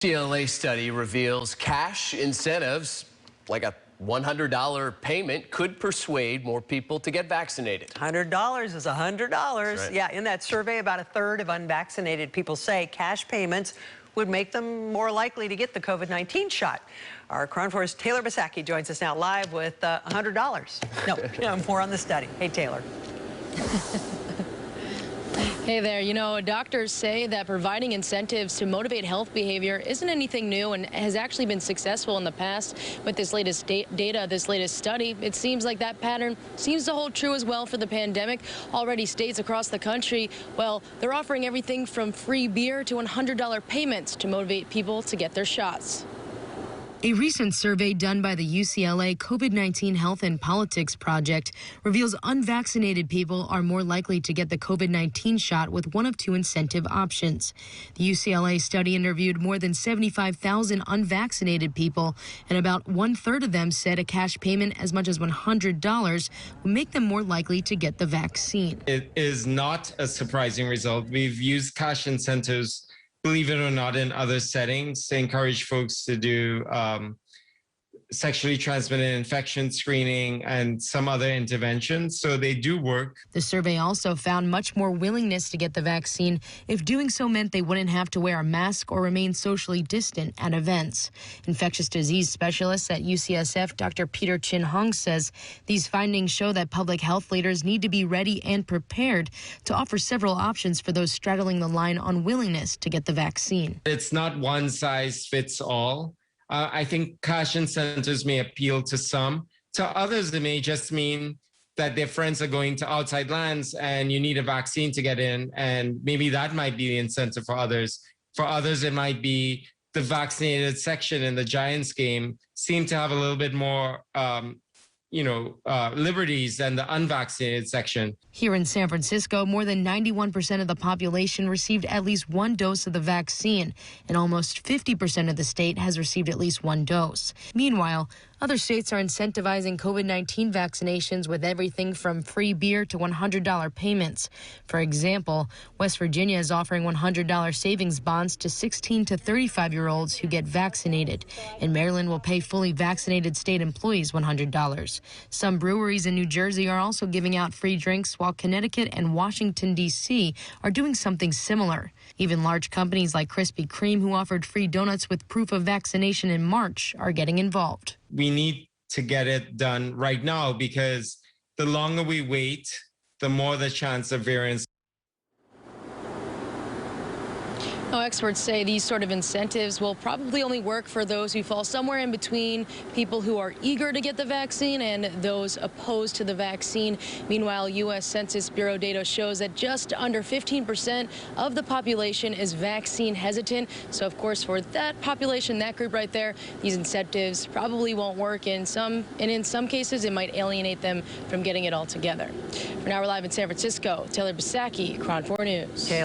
UCLA study reveals cash incentives, like a $100 payment, could persuade more people to get vaccinated. $100 is $100. Right. Yeah, in that survey, about a third of unvaccinated people say cash payments would make them more likely to get the COVID-19 shot. Our Crown 4's Taylor Bisacki joins us now live with $100. No, more on the study. Hey, Taylor. Hey there. Doctors say that providing incentives to motivate health behavior isn't anything new and has actually been successful in the past. With this latest data, this latest study, it seems like that pattern seems to hold true as well for the pandemic. Already states across the country, well, they're offering everything from free beer to $100 payments to motivate people to get their shots. A recent survey done by the UCLA COVID-19 Health and Politics Project reveals unvaccinated people are more likely to get the COVID-19 shot with one of two incentive options. The UCLA study interviewed more than 75,000 unvaccinated people, and about one-third of them said a cash payment as much as $100 would make them more likely to get the vaccine. It is not a surprising result. We've used cash incentives, believe it or not, in other settings to encourage folks to do sexually transmitted infection screening and some other interventions. So they do work. The survey also found much more willingness to get the vaccine if doing so meant they wouldn't have to wear a mask or remain socially distant at events. Infectious disease specialist at UCSF, Dr. Peter Chin Hong, says these findings show that public health leaders need to be ready and prepared to offer several options for those straddling the line on willingness to get the vaccine. It's not one size fits all. I think cash incentives may appeal to some. To others, it may just mean that their friends are going to outside lands and you need a vaccine to get in, and maybe that might be the incentive for others. For others, it might be the vaccinated section in the Giants game seem to have a little bit more liberties than the unvaccinated section. Here in San Francisco, more than 91% of the population received at least one dose of the vaccine, and almost 50% of the state has received at least one dose. Meanwhile, other states are incentivizing COVID-19 vaccinations with everything from free beer to $100 payments. For example, West Virginia is offering $100 savings bonds to 16 to 35-year-olds who get vaccinated, and Maryland will pay fully vaccinated state employees $100. Some breweries in New Jersey are also giving out free drinks, while Connecticut and Washington, D.C. are doing something similar. Even large companies like Krispy Kreme, who offered free donuts with proof of vaccination in March, are getting involved. We need to get it done right now, because the longer we wait, the more the chance of variants. Now, experts say these sort of incentives will probably only work for those who fall somewhere in between people who are eager to get the vaccine and those opposed to the vaccine. Meanwhile, U.S. Census Bureau data shows that just under 15% of the population is vaccine hesitant. So, of course, for that population, that group right there, these incentives probably won't work. In some cases, it might alienate them from getting it all together. For now, we're live in San Francisco. Taylor Bisacki, Crown 4 News.